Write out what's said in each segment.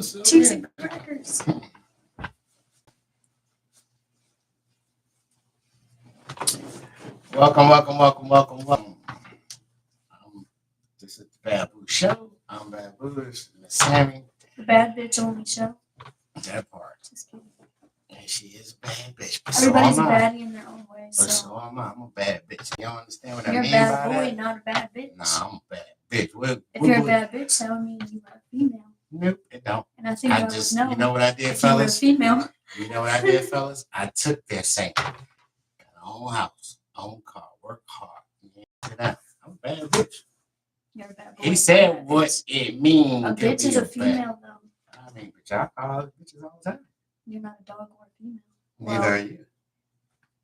Cheese and crackers. Welcome. This is the Bad Boo Show. I'm Bad Boo. This is Miss Sammy. The bad bitch only show. That part. Just kidding. And she is a bad bitch. But Everybody's so a am I. baddie in their own way. But So so am I. I'm a bad bitch. Y'all understand what I you're a mean bad by boy, that? not a bad bitch. Nah, I'm a bad bitch. If you're a bad bitch, that would mean you are a female. Nope, it don't. And I think I just, would know you know what I did, if you were a fellas? female. You know what I did, fellas? I took their same. Got an own house, own car, work hard. I'm a bad bitch. You're a bad boy. He said what it means. A bitch is a female, though. I mean, but y'all call bitches all the time. You're not a dog or a female. Neither are you.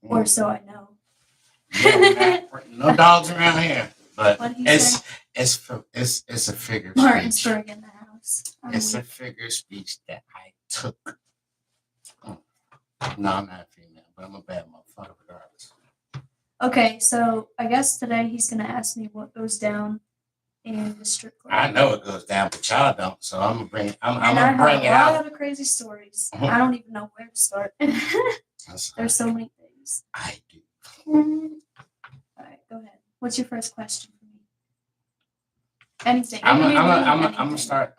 Or so I know. Yeah, no dogs around here. But What did he it's say? it's a figure of speech. Martinsburg in the house. It's a figure of speech that I took. No, I'm not a female, but I'm a bad motherfucker regardless. Okay, so I guess today he's gonna ask me what goes down in the strip club. I know it goes down, but y'all don't. So I'm gonna bring. I'm I gonna bring have it a out. lot of crazy stories. I don't even know where to start. There's so many things. I do. All right, go ahead. What's your first question for me? Anything. I'm Anything. gonna start.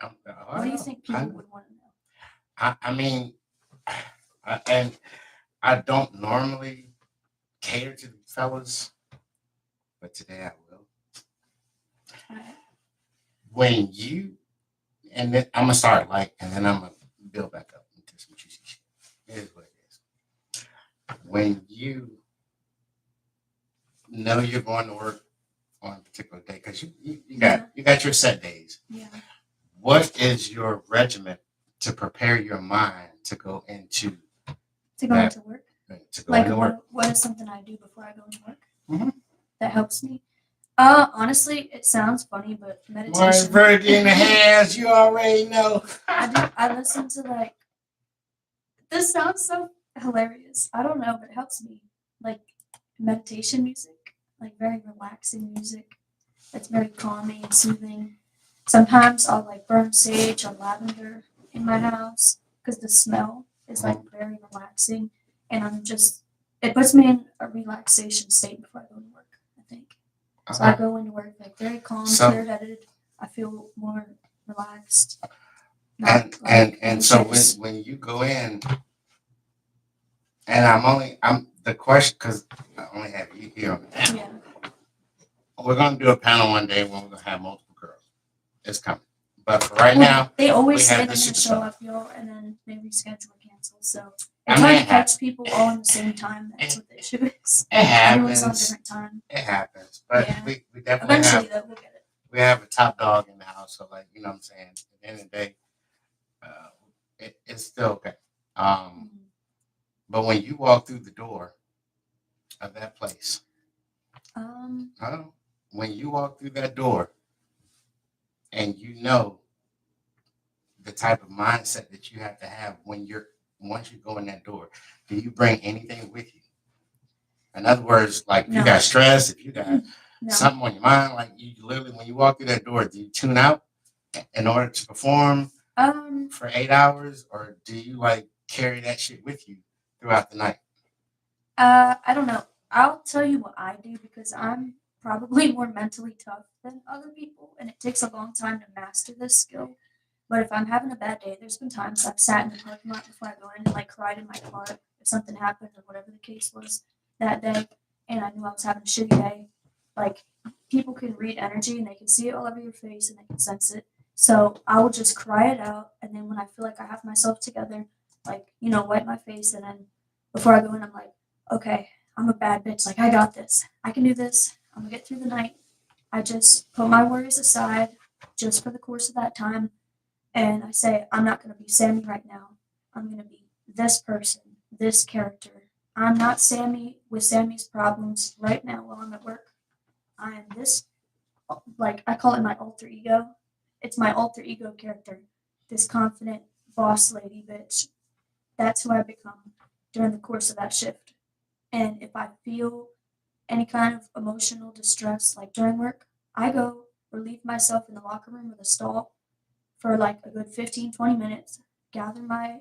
What do you think people would want to know? I mean, and I don't normally cater to the fellas, but today I will. All right. When you, and then I'm gonna start like, and then I'm gonna build back up into some juicy shit. Here's what it is. When you know you're going to work on a particular day, because you got your set days. Yeah. What is your regimen to prepare your mind to go into into work? To go Like into work. what is something I do before I go into work Mm-hmm. that helps me? Honestly, it sounds funny, but meditation. Virgin in the hands, you already know. I listen to like. This sounds so hilarious. I don't know, but it helps me. Like meditation music, like very relaxing music. That's very calming and soothing. Sometimes I'll like burn sage or lavender in my house because the smell is like very relaxing, and it puts me in a relaxation state before I go to work. I think so. I go into work like very calm, clear-headed. I feel more relaxed. So when you go in, and I'm the question because I only have you here on the panel. Yeah. We're gonna do a panel one day when we're gonna have multiple girls. It's coming, but for right now, they always say they're gonna show up, y'all, and then they reschedule or cancel. So it's hard to catch people all at the same time. That's what the issue is. It happens. Everyone's on a different time. It happens, but yeah. we definitely eventually though we'll get it. We have a top dog in the house, so like you know what I'm saying. At the end of the day, it's still okay. But when you walk through the door of that place, when you walk through that door, and you know the type of mindset that you have to have once you go in that door, do you bring anything with you? In other words, like if you got stress, if you got something on your mind, like you literally when you walk through that door, do you tune out in order to perform for 8 hours, or do you like carry that shit with you throughout the night? I don't know. I'll tell you what I do because I'm probably more mentally tough than other people, and it takes a long time to master this skill. But if I'm having a bad day, there's been times I've sat in the parking lot before I go in and like cried in my car if something happened or whatever the case was that day, and I knew I was having a shitty day. Like people can read energy and they can see it all over your face and they can sense it. So I will just cry it out, and then when I feel like I have myself together, like wipe my face, and then before I go in, I'm like, okay, I'm a bad bitch. Like I got this. I can do this. I'm gonna get through the night. I just put my worries aside just for the course of that time. And I say, I'm not going to be Sammy right now. I'm going to be this person, this character. I'm not Sammy with Sammy's problems right now while I'm at work. I am this, like, I call it my alter ego. It's my alter ego character, this confident boss lady bitch. That's who I become during the course of that shift. And if I feel any kind of emotional distress, like during work, I go relieve myself in the locker room or the stall for like a good 15, 20 minutes, gather my,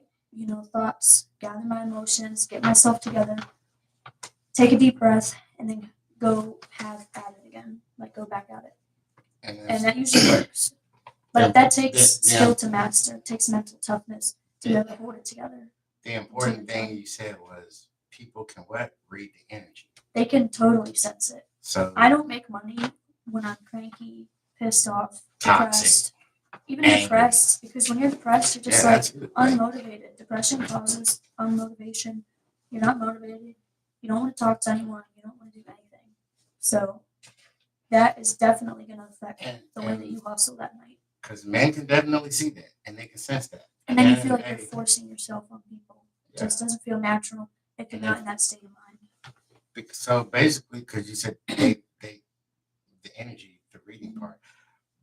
thoughts, gather my emotions, get myself together, take a deep breath, and then go have at it again. Like go back at it. And that usually works. But that takes skill to master. It takes mental toughness to be able to hold it together. The important thing you said was people can what? Read the energy. They can totally sense it. So I don't make money when I'm cranky, pissed off, toxic, depressed. Even angry. Depressed, because when you're depressed, you're just like unmotivated. Depression causes unmotivation. You're not motivated. You don't want to talk to anyone. You don't want to do anything. So that is definitely going to affect the way that you hustle that night. Because men can definitely see that and they can sense that. And then you feel like you're forcing yourself on people. It just doesn't feel natural if you're not in that state of mind. So basically, because you said the energy, the reading part,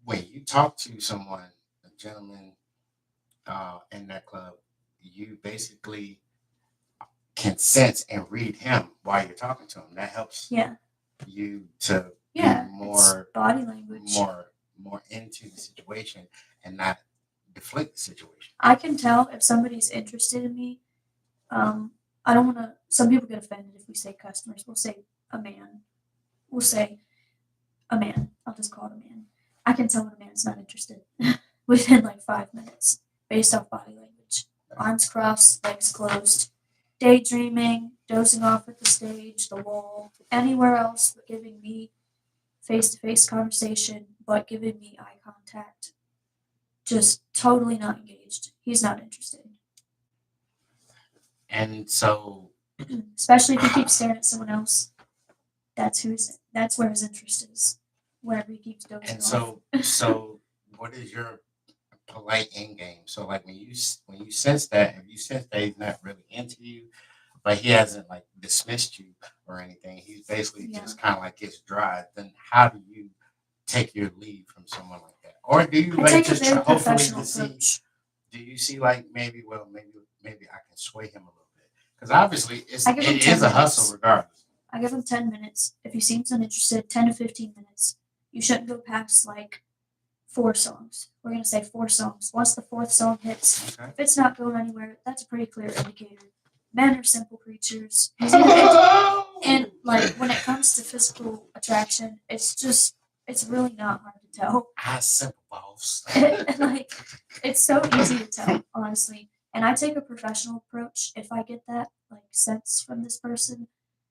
when you talk to someone, a gentleman in that club, you basically can sense and read him while you're talking to him. That helps you to be more body language, more into the situation and not deflate the situation. I can tell if somebody's interested in me. I don't want to. Some people get offended if we say customers. We'll say a man. We'll say a man. I'll just call it a man. I can tell when a man's not interested within like 5 minutes based off body language. Arms crossed, legs closed, daydreaming, dozing off at the stage, the wall, anywhere else but giving me face-to-face conversation, but giving me eye contact. Just totally not engaged. He's not interested. And so, especially if he keeps staring at someone else, that's where his interest is. Wherever he keeps dozing and off. so, what is your polite end game? So, like when you sense that, if you sense that he's not really into you, but he hasn't like dismissed you or anything, he's basically just kind of like gets dry. Then how do you take your lead from someone like that, or do you like just hopefully to see? Do you see like maybe I can sway him a little bit because obviously it is a hustle regardless. I give him 10 minutes. If he seems uninterested, 10 to 15 minutes. You shouldn't go past like 4 songs. We're going to say 4 songs. Once the 4th song hits, if it's not going anywhere, that's a pretty clear indicator. Men are simple creatures. And like when it comes to physical attraction, it's really not hard to tell. Simple balls. Like it's so easy to tell, honestly. And I take a professional approach if I get that like sense from this person.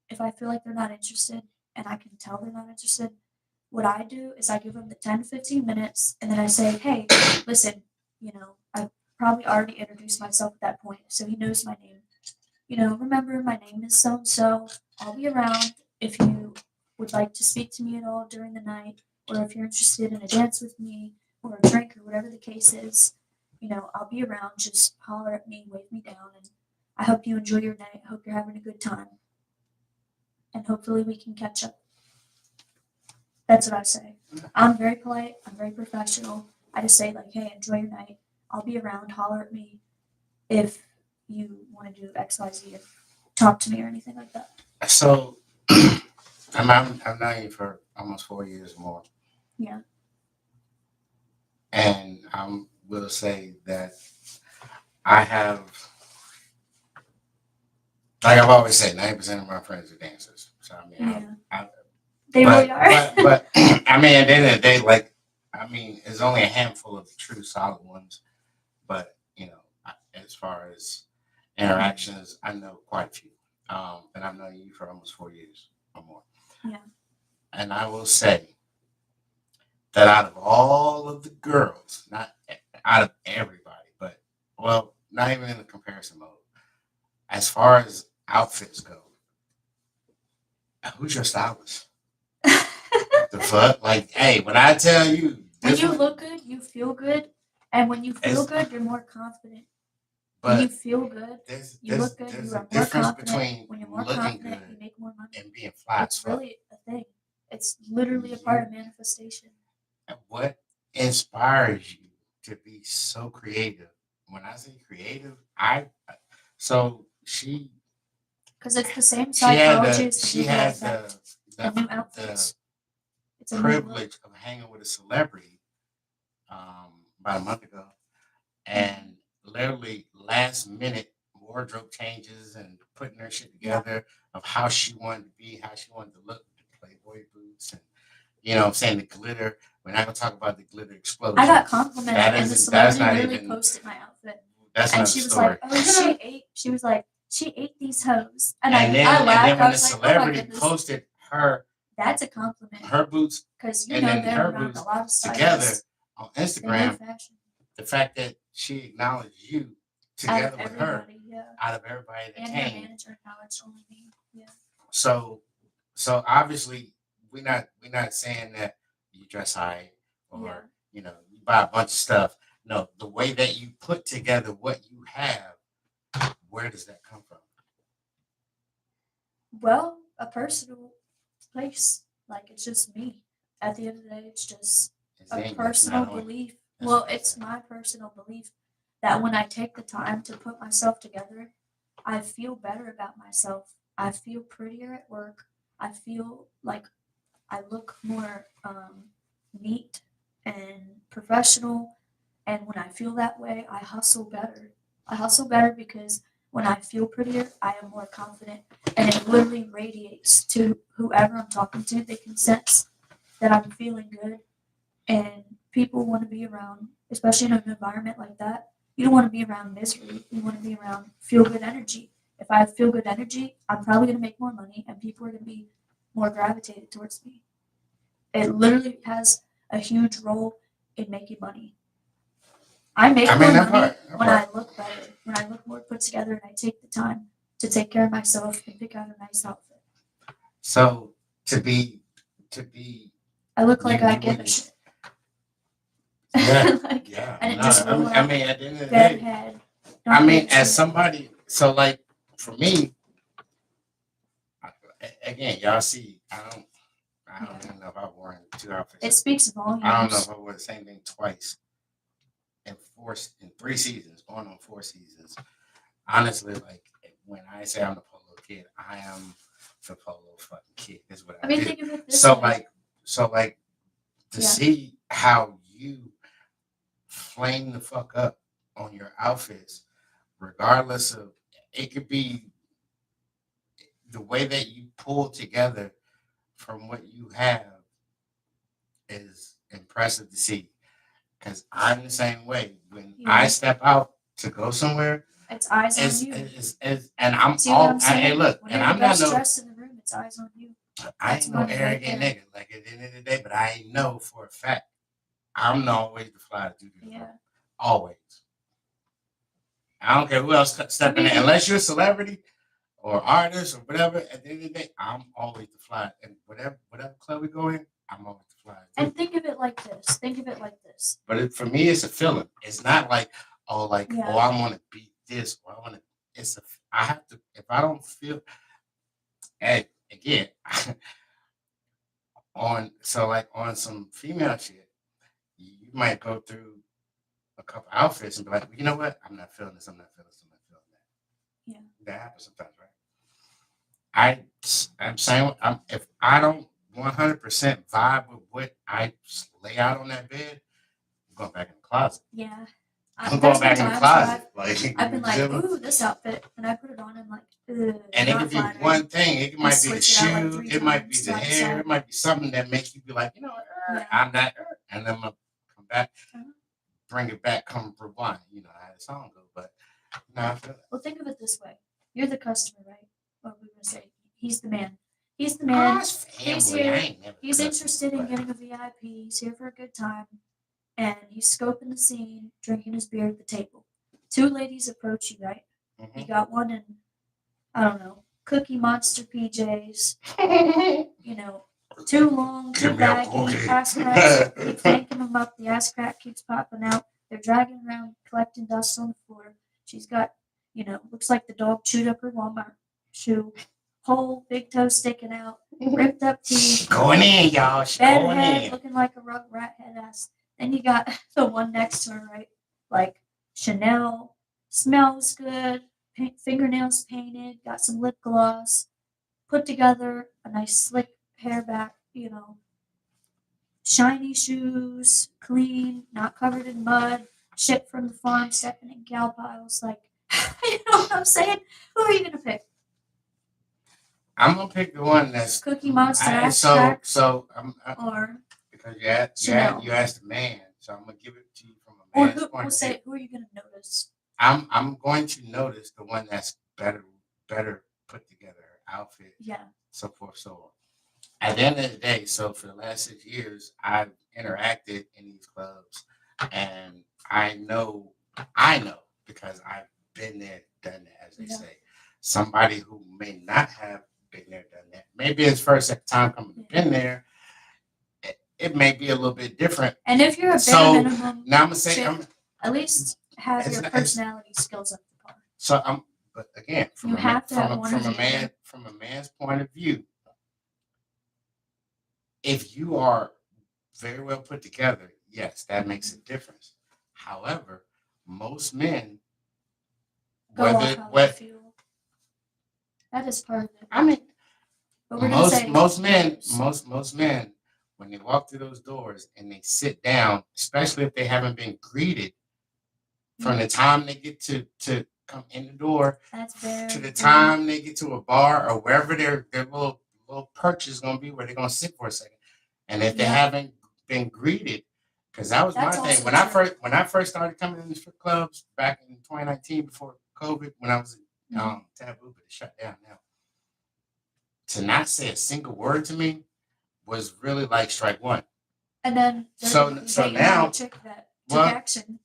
If I feel like they're not interested and I can tell they're not interested, what I do is I give them the 10 to 15 minutes and then I say, hey, listen, I probably already introduced myself at that point, so he knows my name. Remember my name is so and so. I'll be around if you would like to speak to me at all during the night, or if you're interested in a dance with me or a drink or whatever the case is. I'll be around. Just holler at me, wave me down, and I hope you enjoy your night. I hope you're having a good time. And hopefully we can catch up. That's what I say. I'm very polite. I'm very professional. I just say like, hey, enjoy your night. I'll be around. Holler at me if you want to do X, Y, Z, or talk to me or anything like that. So I've known you for almost 4 years or more. Yeah. And I will say that I have, like I've always said, 90% of my friends are dancers. So I mean, they really are. but I mean, at the end of the day, like, I mean, there's only a handful of true solid ones. But as far as interactions, I know quite a few. And I've known you for almost 4 years or more. Yeah. And I will say that out of all of the girls, not out of everybody, but well, not even in the comparison mode, as far as outfits go, who's your stylist? The fuck? Like, hey, when I tell you, when you look good, you feel good. And when you feel good, you're more confident. When you feel good, you look good, you are more confident. When you're more confident, you make more money. And being fly. It's really a thing. It's literally a part of manifestation. And what inspires you to be so creative? When I say creative, because it's the same psychology as she had the new outfits. The privilege of hanging with a celebrity about a month ago. and literally last minute wardrobe changes and putting her shit Yeah. together of how she wanted to be, how she wanted to look, the Playboy boots, and you know what I'm saying, the glitter. We're not gonna talk about the glitter explosion. I got complimented, That and the isn't. That's celebrity not literally even. posted my outfit, That's and another she was story. like, "Oh, she ate." She was like, "She ate these hoes," and And then, I and laughed. then I when the was like, "Oh my celebrity goodness, posted her that's a compliment," her boots because you and know then they're her around a boots lot of together stylists. on They know Instagram, fashion the fact that she acknowledged you out together of with her everybody, yeah, out of everybody that and her came. manager acknowledged only me, yeah, So obviously we're not saying that you dress high yeah. or you buy a bunch of stuff. No, the way that you put together what you have, where does that come from? Well, a personal place, like it's just me. At the end of the day, it's just It's a in you. It's not personal on you. belief. That's Well, what I'm it's saying. my personal belief that when I take the time to put myself together, I feel better about myself. I feel prettier at work. I feel like I look more neat and professional. And when I feel that way, I hustle better. I hustle better because when I feel prettier, I am more confident. And it literally radiates to whoever I'm talking to. They can sense that I'm feeling good. And people want to be around, especially in an environment like that. You don't want to be around misery. You want to be around feel good energy. If I have feel good energy, I'm probably going to make more money and people are going to be more gravitated towards me. It literally has a huge role in making money. I make I more mean that money part. That when I part. look better, when I look more put together, and I take the time to take care of myself and pick out a nice outfit. So to be to be I look like I you give a wouldn't. shit. Yeah, Like, yeah. and it No, just roll I up, mean, at the end of the bed day, head. I Don't give mean, a as shit. somebody, so like for me, again, y'all see, I don't Yeah. even know if I've worn two outfits. It speaks I don't know if volumes. I wore the same thing twice in 3 seasons, going on 4 seasons. Honestly, like when I say I'm the polo kid, I am the polo fucking kid. Is what I I mean, do. think of it this So way. like, so like to Yeah. see how you flame the fuck up on your outfits, regardless of it could be the way that you pull together from what you have is impressive to see. Because I'm the same way. When I Yeah. step out to go somewhere, It's eyes on you. and I'm See what all I'm hey saying? look, When and you're the I'm not best no dressed in the room, it's eyes on you. I That's ain't no money right arrogant there. nigga. Like at the end of the day, but I know for a fact I'm always the fly dude in the room. Yeah. Always. I don't care who else I stepping in, mean, unless you're a celebrity or artist or whatever. At the end of the day, I'm always the fly, and whatever club we go in, I'm always the fly too. and think of it like this. Think of it like this. But for me, it's a feeling. It's not like Yeah. I want to be this or I want to. It's a I have to if I don't feel. Hey, again, on some female shit, you might go through a couple outfits and be like, well, you know what? I'm not feeling this. I'm not feeling this. I'm not feeling that. Yeah. That happens sometimes, right? I'm saying if I don't 100% vibe with what I lay out on that bed, I'm going back in the closet. Yeah. I'm There's going been back in the times where closet. Like I've been you like, know? ooh, this outfit, and I put it on and I'm like, And it not could be flattering. one thing. It And might be the switch it out like shoe. 3 It might be times the side to hair. side. It might be something that makes you be like, Yeah. I'm not. And then I'm gonna come back, Uh-huh. bring it back, come rewind. You know how the song goes, but I feel it. Well, think of it this way. You're the customer, right? What we're going to say. He's the man. He's the man. It's He's family. I here. ain't never He's cussing, interested in but getting a VIP. He's here for a good time. And he's scoping the scene, drinking his beer at the table. Two ladies approach you, right? You got one in, I don't know, Cookie Monster PJs, you know, too long, too Give me a baggy, cookie. ass cracks keep yanking them up, the ass crack keeps popping out. They're dragging around, collecting dust on the floor. She's got, looks like the dog chewed up her Walmart shoe, whole big toe sticking out, ripped up teeth, Going in, y'all. bed Going head in. looking like a rug rat head ass. Then you got the one next to her, right? Like Chanel, smells good, fingernails painted, got some lip gloss, put together, a nice slick hair back, shiny shoes, clean, not covered in mud. shit from the farm, stepping in cow piles. Like, you know what I'm saying? Who are you gonna pick? I'm gonna pick the one that's Cookie Monster I, Axe so Crack so or because you Chanel? asked the man, so I'm gonna give it to you from a Or man's who? point We'll of view. say, who are you gonna notice? I'm going to notice the one that's better put together, her outfit, Yeah, so forth, so on. At the end of the day, so for the last 6 years, I've interacted in these clubs, and I know because I've been there, done that, as they yeah, say. Somebody who may not have been there, done that, maybe his first time coming yeah. been there, it may be a little bit different. And if you're a bare So minimum now I'm gonna say, chick, at least have it's your not, personality skills up to par. so but again, You have to have one or the other. from a man's point of view, if you are very well put together, yes, that makes a difference. However, most men, Go off whether how they what feel. That is part of it. I mean, But we're gonna say most men, when they walk through those doors and they sit down, especially if they haven't been greeted from the time they get to come in the door that's very to the important. time they get to a bar or wherever their little perch is gonna be where they're gonna sit for a second. And if they Yeah. haven't been greeted, because that was my That's thing also when I true. first started coming in the strip clubs back in 2019 before COVID, when I was taboo, but it shut down now. To not say a single word to me was really like strike one. And then they're So gonna be so hating on now, the chick that took well, action.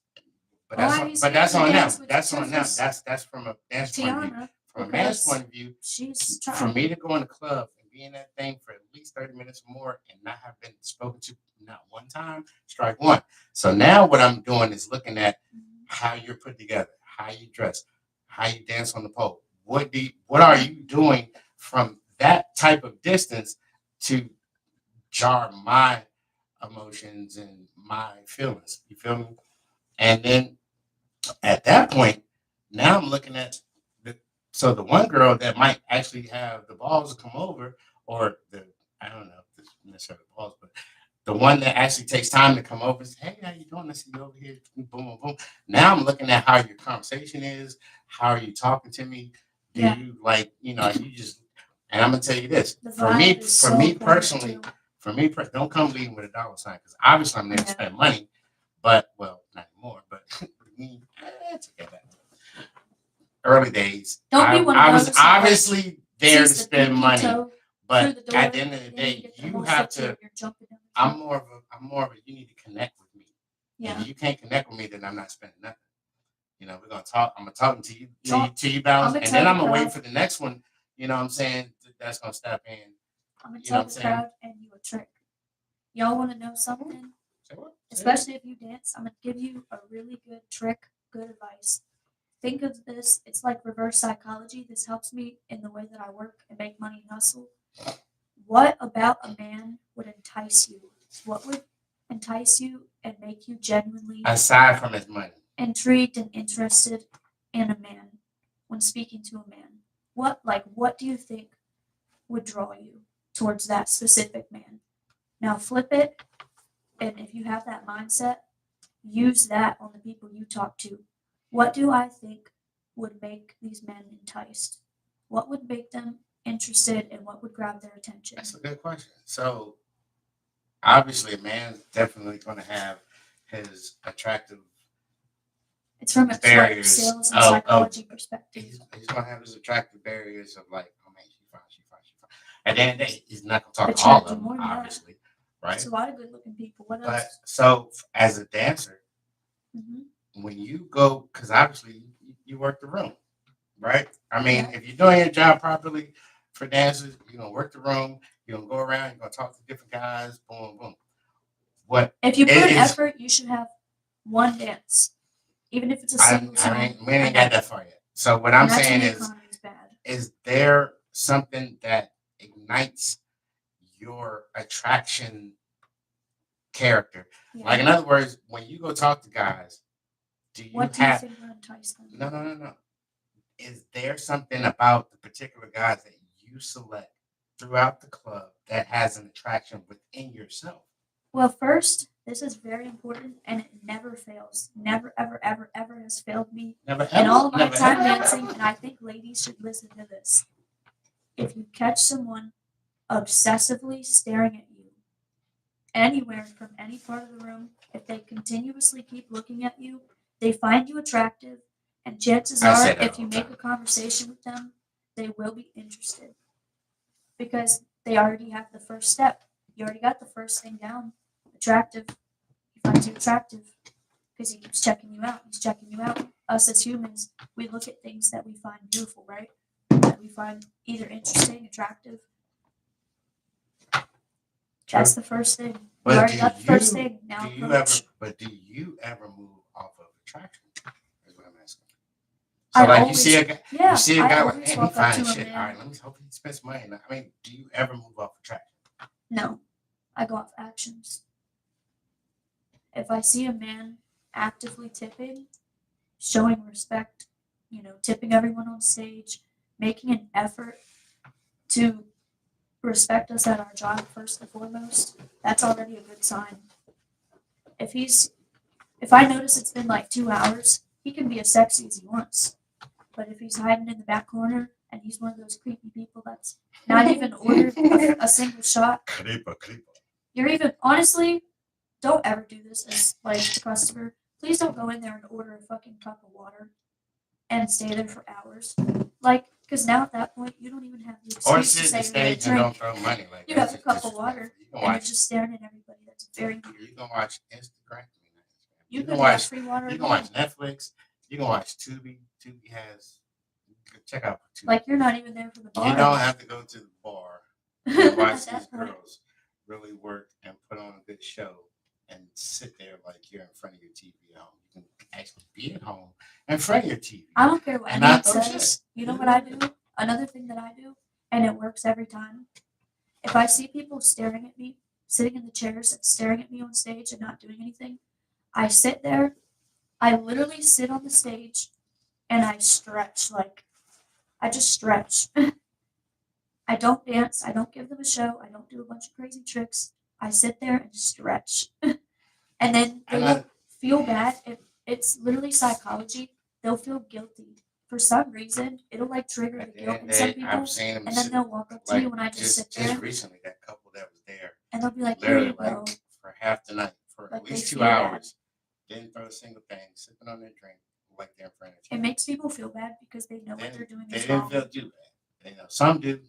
but Oh, are you but scared that's to on them. dance with That's on them. Toothpaste That's from a man's point of view. Tiana? From a man's Because point of view, she's for trying. me to go in the club and be in that thing for at least 30 minutes or more and not have been spoken to not one time, strike one. So now what I'm doing is looking at how you're put together, how you dress, how you dance on the pole. What are you doing from that type of distance to jar my emotions and my feelings? You feel me? And then at that point, now I'm looking at the one girl that might actually have the balls to come over, or the I don't know if it's necessarily the balls, but the one that actually takes time to come over and say, "Hey, how you doing? I see you over here." Boom, boom, boom. Now I'm looking at how your conversation is. How are you talking to me? Do Yeah. you like you just? And I'm gonna tell you this The for me, vibe is so important personally, too. don't come leading with a dollar sign because obviously I'm there to Yeah. spend money. But well, not anymore. But it's okay. Early days, Don't be one of I was those that like obviously there to sees the spend pinky money. toe through But the door, at the end of the then you day, get the you whole have foot too, to. and you're jumping down the front. You need to connect with me. Yeah. If you can't connect with me, then I'm not spending nothing. We're gonna talk. I'm gonna talk to you, Don't. to you, I'm balance, gonna and tell then the I'm gonna wait crowd. for the next one. You know what I'm saying? That's gonna step in. I'm gonna You know tell what I'm the saying? crowd and you a trick. Y'all want to know something? Say what? Say what? Especially if you dance, I'm gonna give you a really good trick, good advice. Think of this, it's like reverse psychology. This helps me in the way that I work and make money and hustle. What about a man would entice you? What would entice you and make you genuinely Aside from his money, intrigued and interested in a man when speaking to a man? What do you think would draw you towards that specific man? Now flip it, and if you have that mindset, use that on the people you talk to. What do I think would make these men enticed? What would make them interested and what would grab their attention? that's a good question. So obviously, a man's definitely gonna have his attractive It's from a barriers sales and of psychology perspective. he's gonna have his attractive barriers of like, oh man, she's fine, she's fine, she's fine. At the end of the day, he's not gonna talk But to you all have of to do them, more than that. obviously, There's right? a lot of good looking people. What But else? so as a dancer, Mm-hmm. when you go, because obviously you work the room, right? I mean, Yeah. if you're doing your job properly for dancers, you're gonna work the room, you're gonna go around, you're gonna talk to different guys, boom, boom. What If you put it in is, effort, you should have one dance, even if it's a single song. we ain't got that far yet. So what I'm And that's when saying the economy's bad. is there something that ignites your attraction character? Yeah. Like in other words, when you go talk to guys, do you What do you have think would entice them? no? Is there something about the particular guys that you select throughout the club that has an attraction within yourself? Well, first, This is very important and it never fails. Never, ever, ever, ever has failed me Never in ever, all of my never time ever. dancing. And I think ladies should listen to this. If you catch someone obsessively staring at you anywhere from any part of the room, if they continuously keep looking at you, they find you attractive, and chances I are, say that if all you the make time. a conversation with them, they will be interested because they already have the first step. You already got the first thing down. Attractive. He finds you attractive because he keeps checking you out. He's checking you out. Us as humans, we look at things that we find beautiful, right? That we find either interesting, attractive. True. That's the first thing. You But already do got the first you thing. Now do you ever approach. but do you ever move off of attraction? Is what I'm asking. So like you see a guy, yeah, you see a I guy like, always man, he walk up fine to as a shit. All man. right, let me hope he spends money. I mean, do you ever move off attraction? No, I go off actions. If I see a man actively tipping, showing respect, tipping everyone on stage, making an effort to respect us at our job first and foremost, that's already a good sign. If he's if I notice it's been like 2 hours, he can be as sexy as he wants. But if he's hiding in the back corner and he's one of those creepy people that's not even ordered a single shot, Creeper. you're even honestly, don't ever do this as like the customer. Please don't go in there and order a fucking cup of water and stay there for hours. Like, because now at that point, you don't even have the Or excuse to sit the say you're gonna stage and don't drink. throw money. Like You that's have a just cup of water disrespectful. You can and you're watch. just staring at everybody. That's very weird. You can watch Instagram. You You could can have watch. free water. You at can home. watch Netflix. You can watch Tubi. Tubi has. Check out Tubi. Like you're not even there for the bar. You don't have to go to the bar and watch these girls really work and put on a good show and sit there like you're in front of your TV at home. You can actually be at home in front of your TV. I don't care what And anyone not throw says. shit. You know what I do? Another thing that I do, and it works every time. If I see people staring at me, sitting in the chairs, staring at me on stage and not doing anything, I sit there. I literally sit on the stage and I stretch. Like, I just stretch. I don't dance. I don't give them a show. I don't do a bunch of crazy tricks. I sit there and stretch. And then they will feel bad. It's literally psychology. They'll feel guilty. For some reason, it'll like trigger the guilt in some people. And then they'll walk up to you and I just sit there. Just recently, that couple that was there. And they'll be like, here literally you go. like for half the night, for Like at least they 2 feel bad. hours, didn't throw a single thing, sipping on their drink, like they're in front of you. It makes people feel bad because they know what they're doing They is didn't wrong. feel too bad. You know, some do,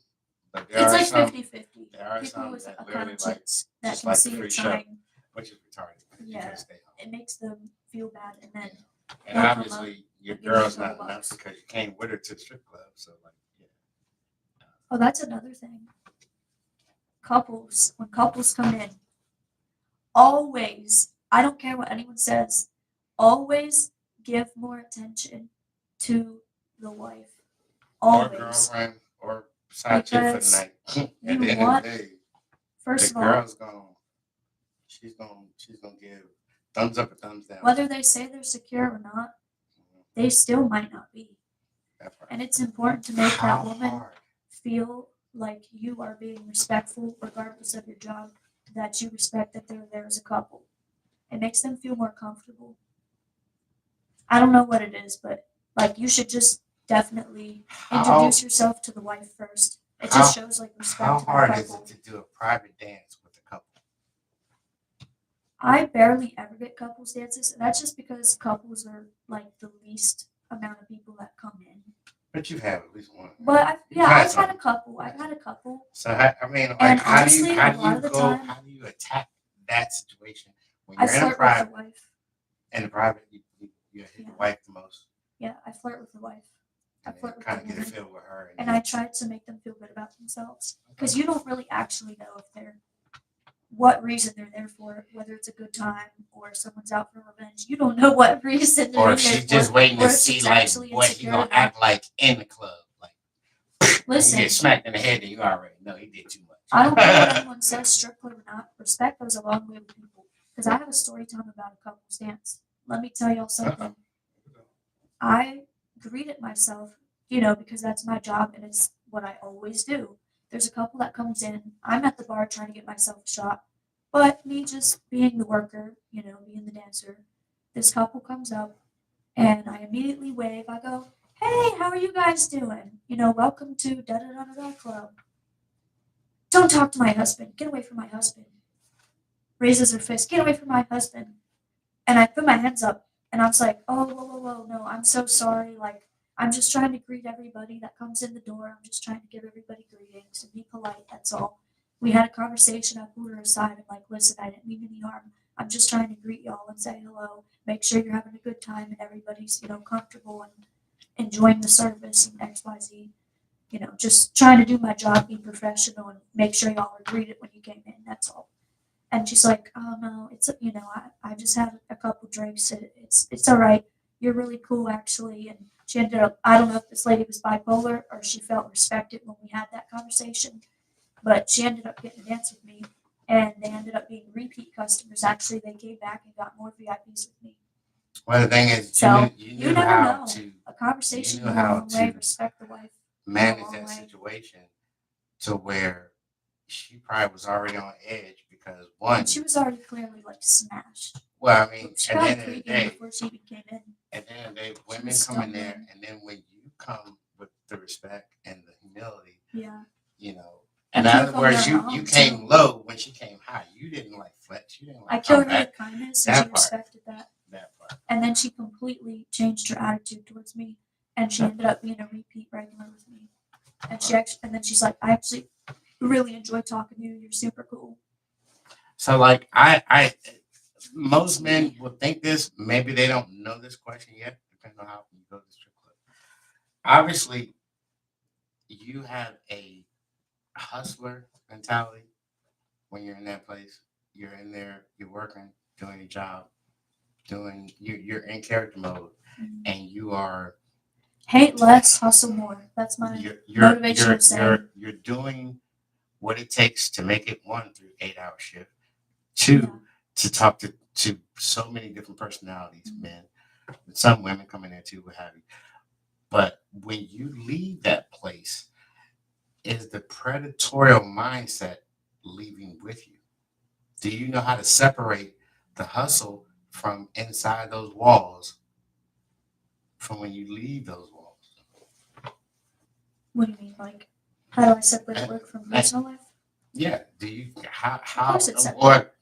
but there It's are like some. 50-50. There are People some with that a literally like conscience that just can like see the free it show, trying. which is retarded. You Yeah, can't stay home. it makes them feel bad, and then And they'll come up obviously, your and give you a girl's couple not enough bucks. because you came with her to the strip club. So like, yeah. Oh, that's another thing. When couples come in, always, I don't care what anyone says, always give more attention to the wife. Or Always. girlfriend or side chick for the night. At the end of the day, First the of all, girl's she's gonna give thumbs up or thumbs down. whether they say they're secure or not, they still might not be. And it's important to make that woman feel like you are being respectful regardless of your job, that you respect that they're there as a couple. It makes them feel more comfortable. I don't know what it is, but like you should just definitely introduce yourself to the wife first. It just shows like respect How to the hard couple. is it to do a private dance with a couple? I barely ever get couples dances, and that's just because couples are like the least amount of people that come in. But you've had at least one. But I've had a couple. I've had a couple. So I mean, like, And how honestly, a lot of the time, how do you attack that situation when I you're in a flirt with private? the wife. In the private, you hit the wife the most. Yeah, I flirt with the wife. I flirt with kind the of get a woman. feel with her. And I try to make them feel good about themselves. Because you don't really actually know if they're what reason they're there for, whether it's a good time or someone's out for revenge. You don't know what reason they're Or in if she's there just for, waiting or to if see she's like actually what he insecure gonna or act not. like in the club. Like Listen, you get smacked in the head, and you already know he did too much. I don't care what anyone says, strip club or not. Respect goes a long way with people. Because I have a story time about a couple's dance. Let me tell y'all something. I greeted myself, because that's my job and it's what I always do. There's a couple that comes in. I'm at the bar trying to get myself a shot. But me just being the worker, being the dancer, this couple comes up and I immediately wave. I go, "Hey, how are you guys doing? Welcome to da da da da da club." Don't talk to my husband. Get away from my husband. Raises her fist. Get away from my husband. And I put my hands up and I was like, "Oh, whoa, whoa, whoa, no, I'm so sorry. Like, I'm just trying to greet everybody that comes in the door. I'm just trying to give everybody greetings and be polite. That's all." We had a conversation. I pulled her aside and, like, "Listen, I didn't mean any harm. I'm just trying to greet y'all and say hello. Make sure you're having a good time and everybody's, comfortable and enjoying the service and XYZ. Just trying to do my job, be professional, and make sure y'all are greeted when you came in. That's all." And she's like, "Oh no, I just had a couple drinks. It's all right. You're really cool, actually." And she ended up, I don't know if this lady was bipolar or she felt respected when we had that conversation, but she ended up getting a dance with me, and they ended up being repeat customers. Actually, they came back and got more VIPs with me. Well, the thing is, So you you knew never how know. to A conversation you knew goes a how long way. to Respect the wife goes a manage long that way. situation to where she probably was already on edge because And she was already clearly, like, smashed. well, I mean, She at the got end of the pregame day, before she even came in. at the end of the day, She women was come in there, stumbling. and then when you come with the respect and the humility, Yeah. you know. I In killed other them words, their you mom came too. low when she came high. You didn't like flex. You didn't I like come killed her back. with kindness, and she That part. respected that. That part. And then she completely changed her attitude towards me, and she ended up being a repeat regular with me. And then she's like, "I actually really enjoy talking to you. You're super cool." So like most men will think this. Maybe they don't know this question yet, depending on how you go to the strip club. Obviously, you have a hustler mentality when you're in that place. You're in there, you're working, doing your job, you're in character mode, and you are Hate less, hustle more. That's my motivational saying. you're doing what it takes to make it one through 8 hour shift, Yeah. two to talk to so many different personalities, men, some women come in there too, what have you. But when you leave that place, is the predatorial mindset leaving with you? Do you know how to separate the hustle from inside those walls from when you leave those walls? What do you mean? Like, how do I separate work from personal life? Yeah. Do you Of course it's separate. or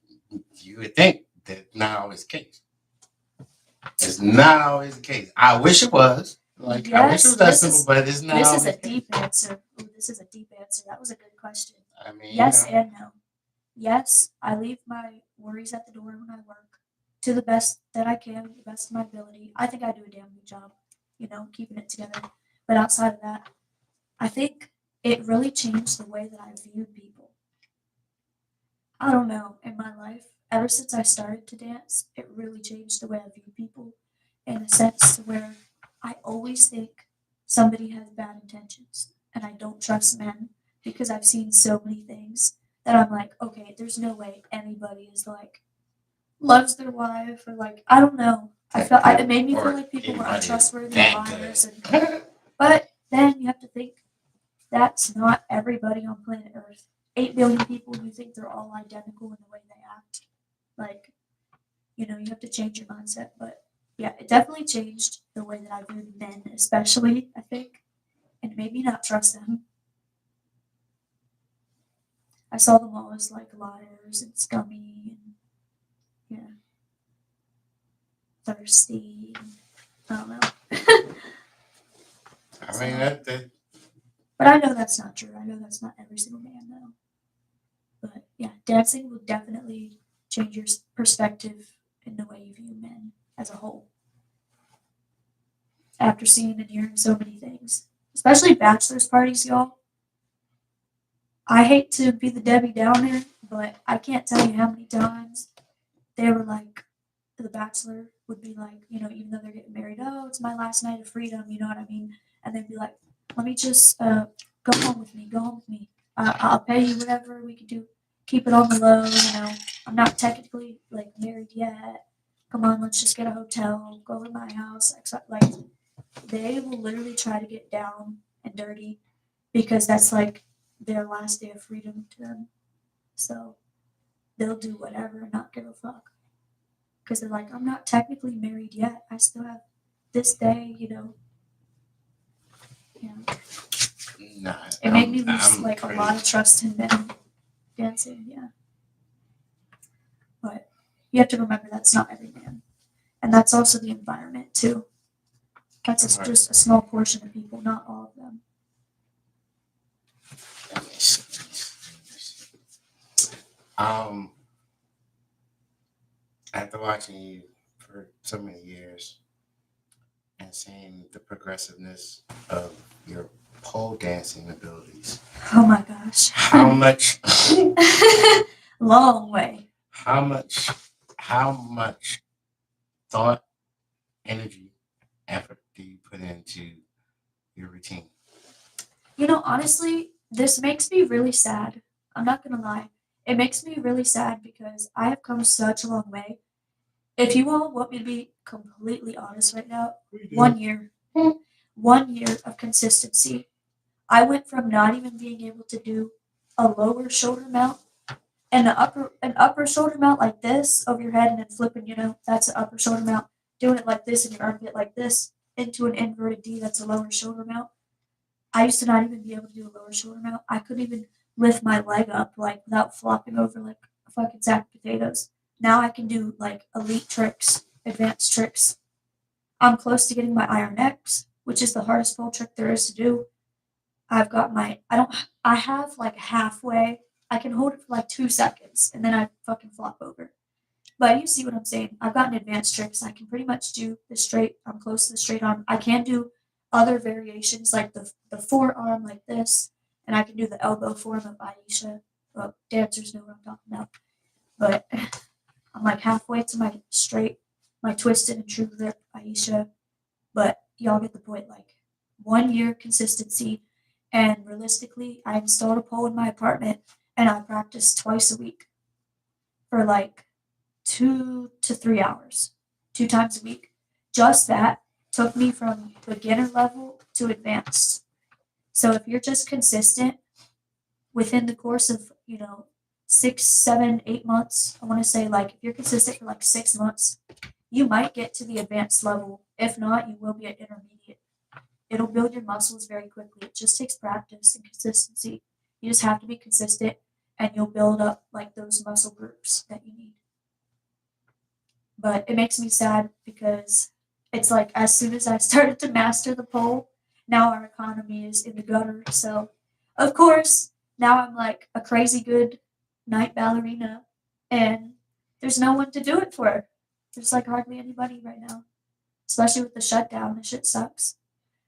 you would think that not always the case. It's not always the case. I wish it was. Like I wish it was that simple, but it's not This always is a the case. deep answer. Ooh, this is a deep answer. That was a good question. I mean, Yes and no. Yes, I leave my worries at the door when I work to the best that I can, the best of my ability. I think I do a damn good job, keeping it together. But outside of that, I think it really changed the way that I viewed people. I don't know, in my life, ever since I started to dance, it really changed the way I view people in a sense where I always think somebody has bad intentions and I don't trust men because I've seen so many things that I'm like, okay, there's no way anybody is like loves their wife or like I don't know. It made me feel like people were untrustworthy and liars but then you have to think that's not everybody on planet Earth. 8 billion people, you think they're all identical in the way they act. Like, you have to change your mindset. But yeah, it definitely changed the way that I viewed men, especially, I think. And it made me not trust them. I saw them all as like liars and scummy and, yeah, thirsty. And, I don't know. I mean, that But I know that's not true. I know that's not every single man, though. But yeah, dancing will definitely change your perspective in the way you view men as a whole. After seeing and hearing so many things, especially bachelor's parties, y'all. I hate to be the Debbie Downer, but I can't tell you how many times they were like, the bachelor would be like, even though they're getting married, "Oh, it's my last night of freedom," you know what I mean? And they'd be like, "Let me just go home with me, go home with me. I'll pay you whatever we can do. Keep it on the low. I'm not technically like married yet. Come on, let's just get a hotel, go over to my house." Like, they will literally try to get down and dirty because that's like their last day of freedom to them. So they'll do whatever and not give a fuck because they're like, I'm not technically married yet. I still have this day, you know. Nah, It made me lose I'm like a pretty. lot of trust in men dancing, yeah. But you have to remember that's not every man, and that's also the environment too. That's Right. just a small portion of people, not all of them. Let me see. Um, after watching you for so many years and seeing the progressiveness of your pole dancing abilities, Oh my gosh. how much, Long way. how much, how much thought, energy, effort do you put into your routine? Honestly, this makes me really sad. I'm not gonna lie. It makes me really sad because I have come such a long way. If you all want me to be completely honest right now, 1 year, 1 year of consistency. I went from not even being able to do a lower shoulder mount and an upper shoulder mount like this over your head and then flipping, that's an upper shoulder mount. Doing it like this in your armpit like this into an inverted D, that's a lower shoulder mount. I used to not even be able to do a lower shoulder mount. I couldn't even lift my leg up like without flopping over like a fucking sack of potatoes. Now I can do like elite tricks, advanced tricks. I'm close to getting my Iron X, which is the hardest pole trick there is to do. I've got my I have like halfway. I can hold it for like 2 seconds and then I fucking flop over. But you see what I'm saying. I've gotten advanced tricks. I can pretty much do the straight. I'm close to the straight arm. I can do other variations like the forearm like this, and I can do the elbow form of Aisha. Well, dancers know what I'm talking about. But I'm like halfway to my straight, my twisted and true grip Aisha. But y'all get the point. Like 1 year consistency, and realistically, I installed a pole in my apartment, and I practiced twice a week for like 2 to 3 hours, 2 times a week. Just that took me from beginner level to advanced. So if you're just consistent within the course of, 6, 7, 8 months, I want to say like if you're consistent for like 6 months, you might get to the advanced level. If not, you will be at intermediate. It'll build your muscles very quickly. It just takes practice and consistency. You just have to be consistent and you'll build up like those muscle groups that you need. But it makes me sad because it's like as soon as I started to master the pole, now our economy is in the gutter. So, of course, now I'm like a crazy good night ballerina, and there's no one to do it for. There's like hardly anybody right now, especially with the shutdown. The shit sucks.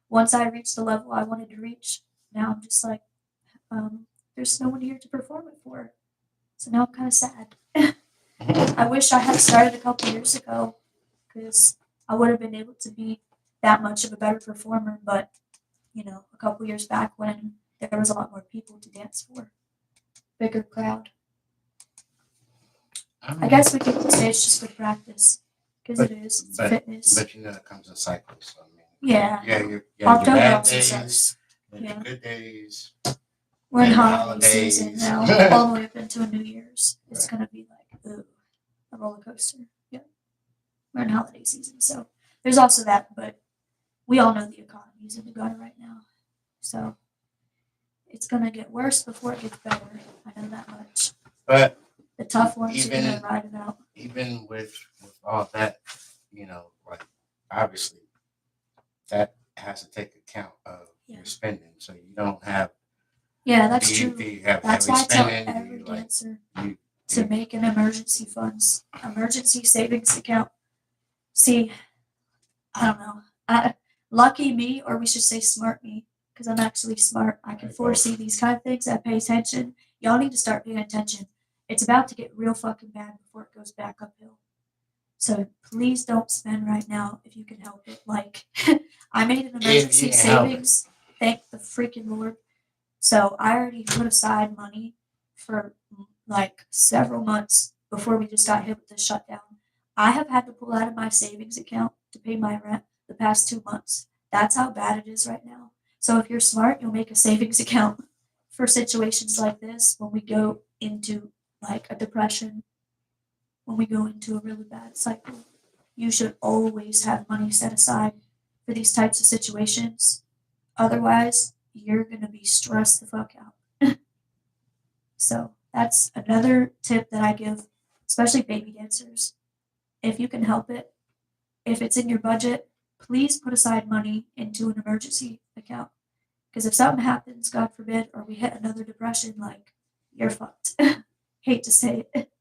Once I reached the level I wanted to reach, now I'm just like, there's no one here to perform it for. So now I'm kind of sad. I wish I had started a couple years ago because I would have been able to be that much of a better performer. But, a couple years back when there was a lot more people to dance for, bigger crowd. I guess we could say it's just good practice because it is. It's fitness. But it comes in cycles. So, I mean, Yeah. your October bad also days, sucks. and your Yeah. good days, We're in and the holiday season holidays. now, all the way up into New Year's. It's Right. gonna be like a roller coaster. Yeah, we're in holiday season, so there's also that. But we all know the economy is in the gutter right now, so it's gonna get worse before it gets better. I know that much. But The tough ones are even gonna ride it out. even with all that, like obviously that has to take account of Yeah. your spending. So you don't have. Yeah, that's do you, true. Do you have That's heavy why I tell spending? every dancer You, to make an emergency funds, emergency savings account. See, I don't know. Lucky me, or we should say smart me, because I'm actually smart. I can foresee these kind of things. I pay attention. Y'all need to start paying attention. It's about to get real fucking bad before it goes back uphill. So please don't spend right now if you can help it. Like, I made an emergency savings. Thank the freaking Lord. So I already put aside money for like several months before we just got hit with the shutdown. I have had to pull out of my savings account to pay my rent the past 2 months. That's how bad it is right now. So if you're smart, you'll make a savings account for situations like this when we go into like a depression, when we go into a really bad cycle, you should always have money set aside for these types of situations. Otherwise, you're going to be stressed the fuck out. So, that's another tip that I give, especially baby dancers. If you can help it, if it's in your budget, please put aside money into an emergency account. Because if something happens, God forbid, or we hit another depression, like, you're fucked. Hate to say it.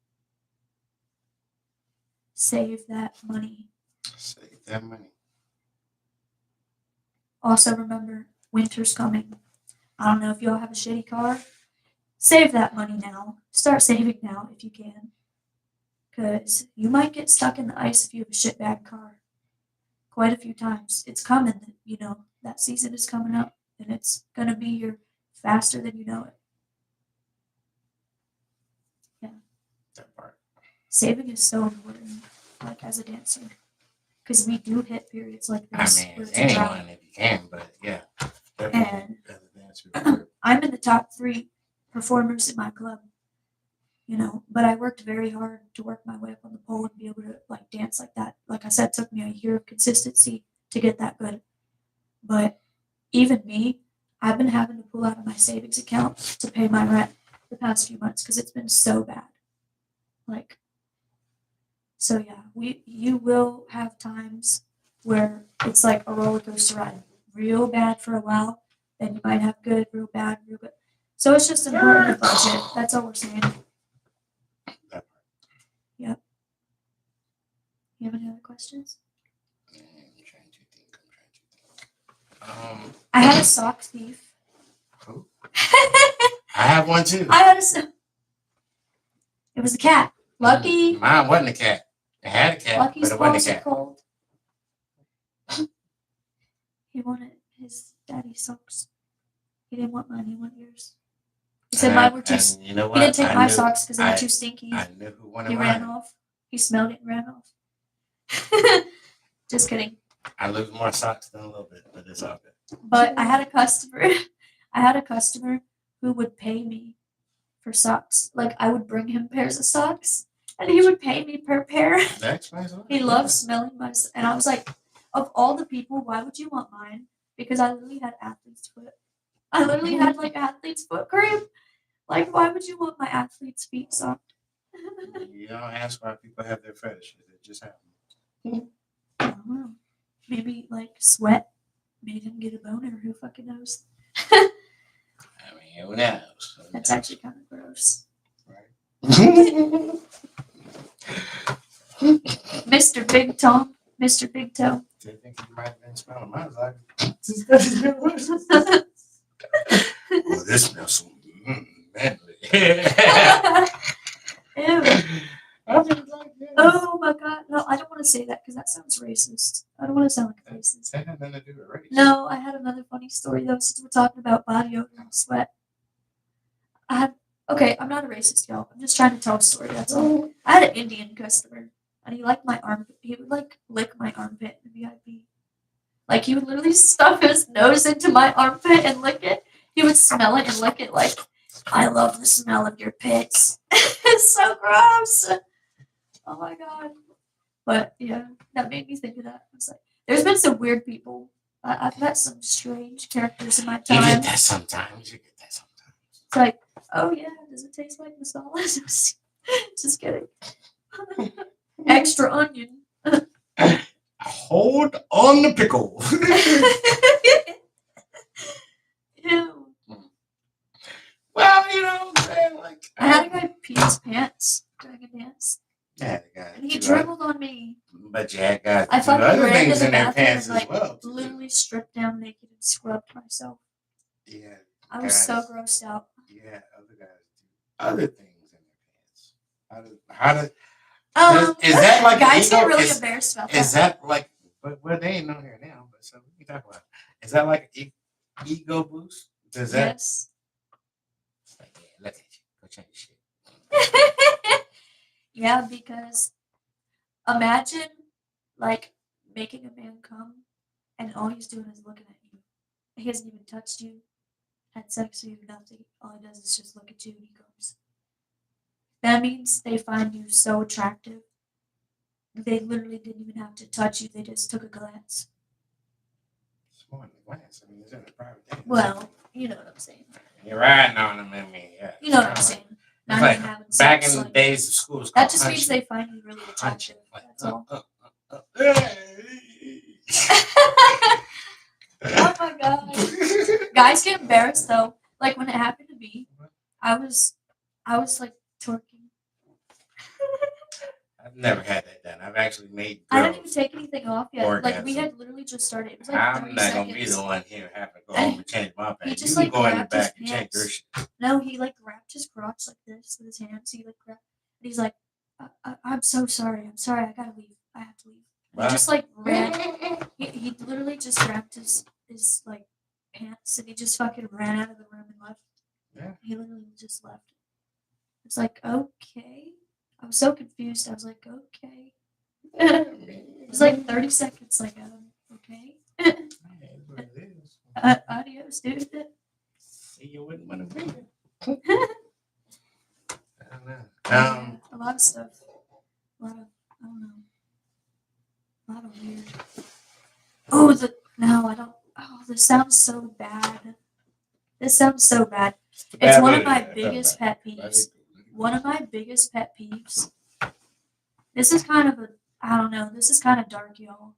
Save that money. Save that money. Also, remember, winter's coming. I don't know if y'all have a shitty car. Save that money now. Start saving now if you can. Because you might get stuck in the ice if you have a shitbag car. Quite a few times. It's coming, that season is coming up. And it's going to be here faster than you know it. Yeah. That part. Saving is so important, like as a dancer. Because we do hit periods like I this. mean, where it's anyone dry. if you can, but yeah, And definitely as a dancer. I'm in the top 3 performers in my club, but I worked very hard to work my way up on the pole and be able to like dance like that. Like I said, it took me a year of consistency to get that good. But even me, I've been having to pull out of my savings account to pay my rent the past few months because it's been so bad. Like, so yeah, you will have times where it's like a roller coaster ride, real bad for a while, then you might have good, real bad, real good. So it's just important to budget. That's all we're saying. Yep. You have any other questions? I'm trying to think. I had a sock thief. Who? I have one too. I had a. It was a cat. Lucky. Mine wasn't a cat. It had a cat, Lucky's but it wasn't paws a are cat. cold. He wanted his daddy's socks. He didn't want mine. He wanted yours. He said mine were too. You know what? He didn't take my socks because they were too stinky. I knew who wanted He mine. ran off. He smelled it and ran off. Just kidding. I lose more socks than a little bit, but it's all good. But I had a customer. I had a customer who would pay me for socks. Like I would bring him pairs of socks, and he would pay me per pair. That's nice. He loves smelling my. And I was like, of all the people, why would you want mine? Because I literally had athlete's foot. I literally had like athlete's foot cream. Like, why would you want my athlete's feet socked? You don't ask why people have their fetishes. It just happens. I don't know. Maybe like sweat made him get a boner. Who fucking knows? I mean, who knows? That's actually kind of gross. Right. Mr. Big Toe. Mr. Big Toe. I think you might have been smelling mine. Like, well, this smells so manly. Ew. Oh my god. No, I don't want to say that because that sounds racist. I don't want to sound like a racist. That had nothing to do with race. No, I had another funny story though, since we're talking about body odor and sweat. Okay, I'm not a racist, y'all. I'm just trying to tell a story, that's all. I had an Indian customer, and he liked my armpit. He would like lick my armpit in the VIP. Like he would literally stuff his nose into my armpit and lick it. He would smell it and lick it like, I love the smell of your pits. It's so gross. Oh my god. But yeah, that made me think of that. I was like, there's been some weird people. I've met some strange characters in my You time. get that sometimes. It's like, oh yeah, does it taste like masala? Just kidding. Extra onion. Hold on the pickle. Ew. Well, you know, man, like I had a guy pee his pants during a dance. Yeah, the guy. And he dribbled on me. But you had guys I do fucking other ran to things the in their bathroom pants and as like well. too. literally stripped down naked and scrubbed myself. Yeah. I was so grossed out. Yeah, other guys do other things in their pants. Is that like guys ego? get really embarrassed about that? Is that like? But well, they ain't on here now. But so we can talk about it. Is that like an ego boost? Does that? Yes. Like, yeah, look at you. Go change shit. Yeah, because imagine like making a man come and all he's doing is looking at you. He hasn't even touched you, had sex with you, nothing. All he does is just look at you and he goes. That means they find you so attractive. They literally didn't even have to touch you. They just took a glance. It's more than a glance. I mean, it's in a private date. Well, you know what I'm saying. You're riding on them. I mean, yeah. You know what I'm saying. Not Like even having back sex. in the Like, days of school, it's that called just means hunching. they find you really attractive. Like, That's all. hey. Oh my god. Guys get embarrassed though. Like when it happened to me, I was like twerking. I've never had that done. I've actually made I didn't even girls take anything off yet. Like we orgasm. had literally just started. It was like I'm 30 not gonna be seconds. the one here having to go And home and change my he pants. just You can like go in the grabbed his back and change your pants. shit. No, he like grabbed his crotch like this with his hands. He like grabbed, and he's like, I'm so sorry. I'm sorry. I gotta leave. I have to leave." And he just like ran. He literally just grabbed his like pants and he just fucking ran out of the room and left. Yeah. He literally just left. It's like, okay. I was so confused. I was like, okay. It was like 30 seconds. Like, okay. Adios, dude. See you wouldn't want to be. I don't know. A lot of stuff. A lot of, I don't know. A lot of weird. Oh, no, I don't. Oh, this sounds so bad. This sounds so bad. It's one of my biggest pet peeves. One of my biggest pet peeves. This is kind of a, I don't know, this is kind of dark, y'all.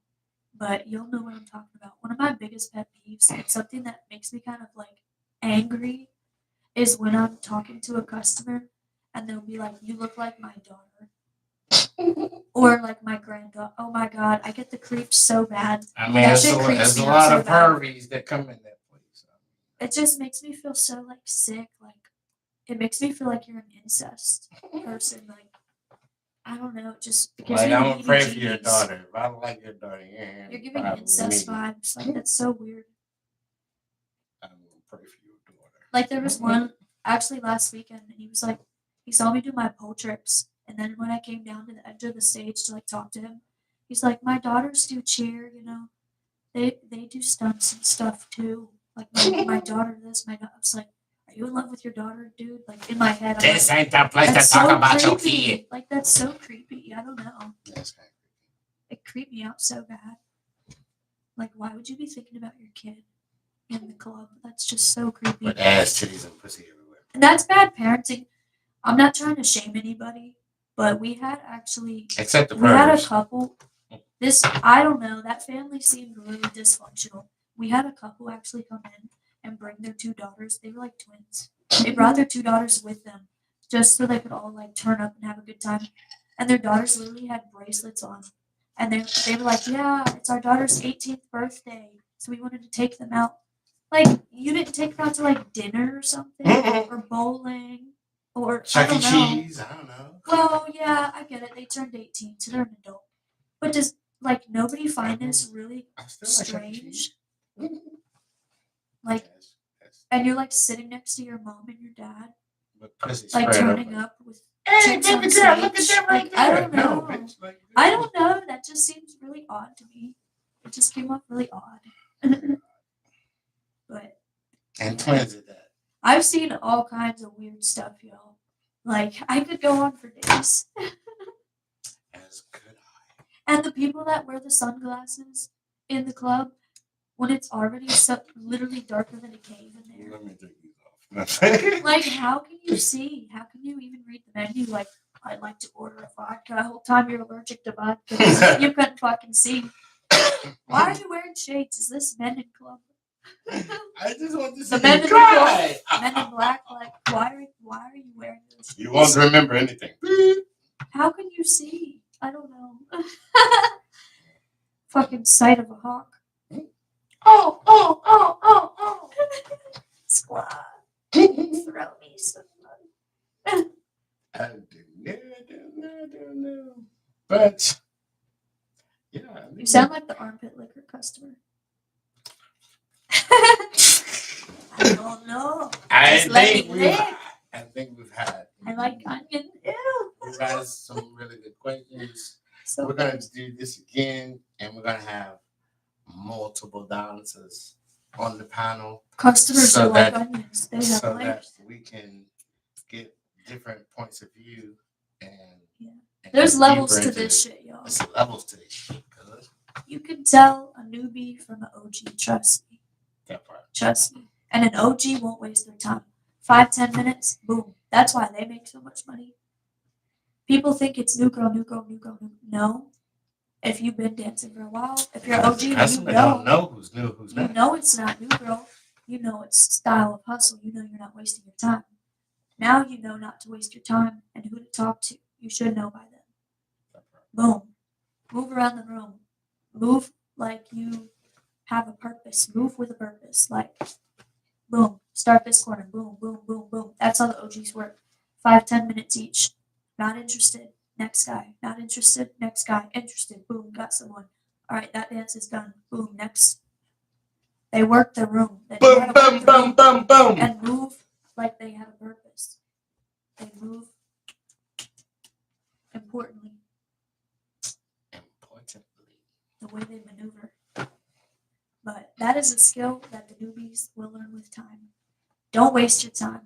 But you'll know what I'm talking about. One of my biggest pet peeves, and something that makes me kind of like angry, is when I'm talking to a customer and they'll be like, "You look like my daughter." Or like my granddaughter. Oh my god, I get the creeps so bad. I mean, That there's a lot of pervies that come in that place. It just makes me feel so like sick. Like it makes me feel like you're an incest person. Like I don't know, just because like, I'm gonna pray for your daughter. If I don't like your daughter, you're giving incest vibes. Like that's so weird. I'm gonna pray for your daughter. Like there was one actually last weekend, and he was like, he saw me do my pole tricks, and then when I came down to the edge of the stage to like talk to him, he's like, "My daughters do cheer, you know, they do stunts and stuff too. Like my daughter this, my daughter." I was like, "Are you in love with your daughter, dude?" Like in my head, I'm This like, ain't the place to "That's talk so about your creepy." kid. Like that's so creepy. I don't know. That's kind of creepy. It creeped me out so bad. Like, why would you be thinking about your kid in the club? That's just so creepy. With ass, titties, and pussy everywhere. And that's bad parenting. I'm not trying to shame anybody, but we had actually, Except the we had a pervers. couple. This, I don't know, that family seemed really dysfunctional. We had a couple actually come in and bring their two daughters. They were like twins. They brought their two daughters with them just so they could all like turn up and have a good time. And their daughters literally had bracelets on. And they were like, "Yeah, it's our daughter's 18th birthday, so we wanted to take them out." Like, you didn't take them out to like dinner or something, or bowling, or Chuck I E. don't know. Cheese. I don't know. Well, yeah, I get it. They turned 18, so they're an adult. But does like nobody find this really strange? Like, and you're like sitting next to your mom and your dad, like turning up with chicks on stage. Like, I don't know. No, bitch, like, I don't know. That just seems really odd to me. It just came off really odd. But and twins at that. I've seen all kinds of weird stuff, y'all. Like I could go on for days. As could I. And the people that wear the sunglasses in the club when it's already so literally darker than a cave in there. Let me take these off. Like, how can you see? How can you even read the menu? Like, I'd like to order a vodka. The whole time you're allergic to vodka. You couldn't fucking see. Why are you wearing shades? Is this Men in Club? I just want to see the Men in try. Men in Black. Like, why are you wearing those shades? You won't remember anything. How can you see? I don't know. Fucking sight of a hawk. Oh. Squad. Throw me some money. I don't know. But, yeah. You sound like the armpit liquor customer. I don't know. I Just let me think we've had. I like onion. Ew. We've had some really good questions. So we're going to do this again, and we're going to have multiple dancers on the panel. Customers so are like onions. They have layers. That we can get different points of view, and, Yeah. and There's dig levels deeper to into this it. shit, y'all. There's levels to this shit, cuz. You can tell a newbie from an OG, trust me. That part. Trust me. And an OG won't waste their time. 5-10 minutes, boom. That's why they make so much money. People think it's new girl, new girl, new girl, new. No. If you've been dancing for a while, if you're Because OG, the you customer don't know. know who's new, who's You not. know it's not new girl. You know it's style of hustle. You know you're not wasting your time. Now you know not to waste your time and who to talk to. You should know by then. That part. Boom. Move around the room. Move like you have a purpose. Move with a purpose. Like, boom. Start this corner. Boom, boom, boom, boom. That's how the OGs work. 5-10 minutes each. Not interested. Next guy. Not interested. Next guy. Interested. Boom. Got someone. All right, that dance is done. Boom. Next. They work the room. They know how Boom, to work boom, the boom, room boom, boom. and move like they have a purpose. They move importantly. The way they maneuver. But that is a skill that the newbies will learn with time. Don't waste your time.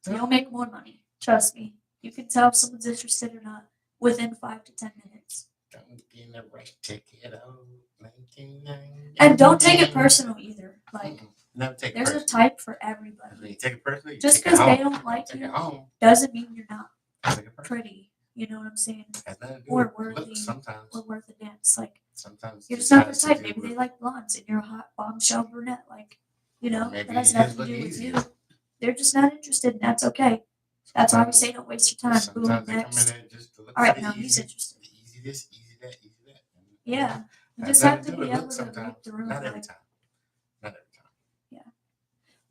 You'll make more money. Trust me. You can tell if someone's interested or not within 5 to 10 minutes. Don't get in a rush, take it out. 1999. And don't take it personal either. Like, never take it there's a personal. type for everybody. When you take it personally, you Just take it because they home. don't like Take you it home. doesn't mean you're not Take it personal. pretty. You know what I'm saying? Has nothing to do Or with worthy. looks sometimes. Or worth a dance. Like, Sometimes you're it just not their has to type. do Maybe with- they like blondes and you're a hot bombshell brunette. Like, you know, maybe that has you nothing just to look do with easier. you. They're just not interested, and that's okay. That's why we say don't waste your time. Boom, Sometimes they come next. in there just to look All for right, the now he's easy, interested. the easy this, easy that, easy that. And, Yeah, you has just nothing have to do be with able looks to sometimes. read the room. Not every Like, time. Not every time.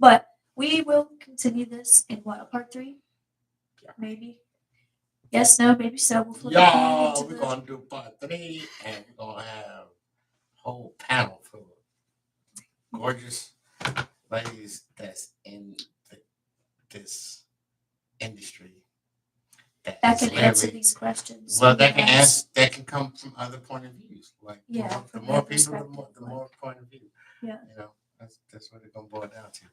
but we will continue this in what, a part 3? Yeah. Maybe. Yes, no, maybe so. We'll flip Y'all, into we're the. gonna do part 3, and we're gonna have a whole panel full of gorgeous ladies that's in this industry That is can answer literally- these questions. Well, that can Yes. ask. That can come from other point of views. Like Yeah, the from more their people, the perspective, more point of view. Yeah. You know, that's what it's gonna boil down to.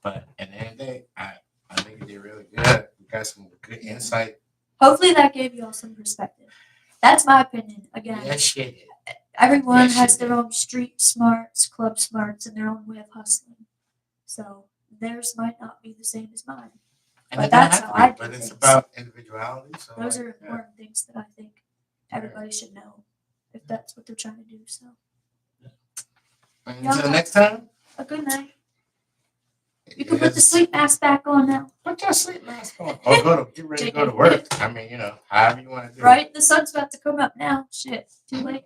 But at the end of the day, I think you did really good. We got some good Yeah. insight. Hopefully that gave you all some perspective. That's my opinion. Again, Yes, you did. everyone Yes, has you their did. own street smarts, club smarts, and their own way of hustling. So theirs might not be the same as mine. And But it don't that's have how to be, I do but it's things. about individuality. So Those like, are important things that I think everybody should know if that's what they're trying to do. So Until next time. a good night. You can put the sleep mask back on now. Put your sleep mask on. Or get ready to go to work. I mean, you know, however you want to do it. Right? The sun's about to come up now. Shit. Too late.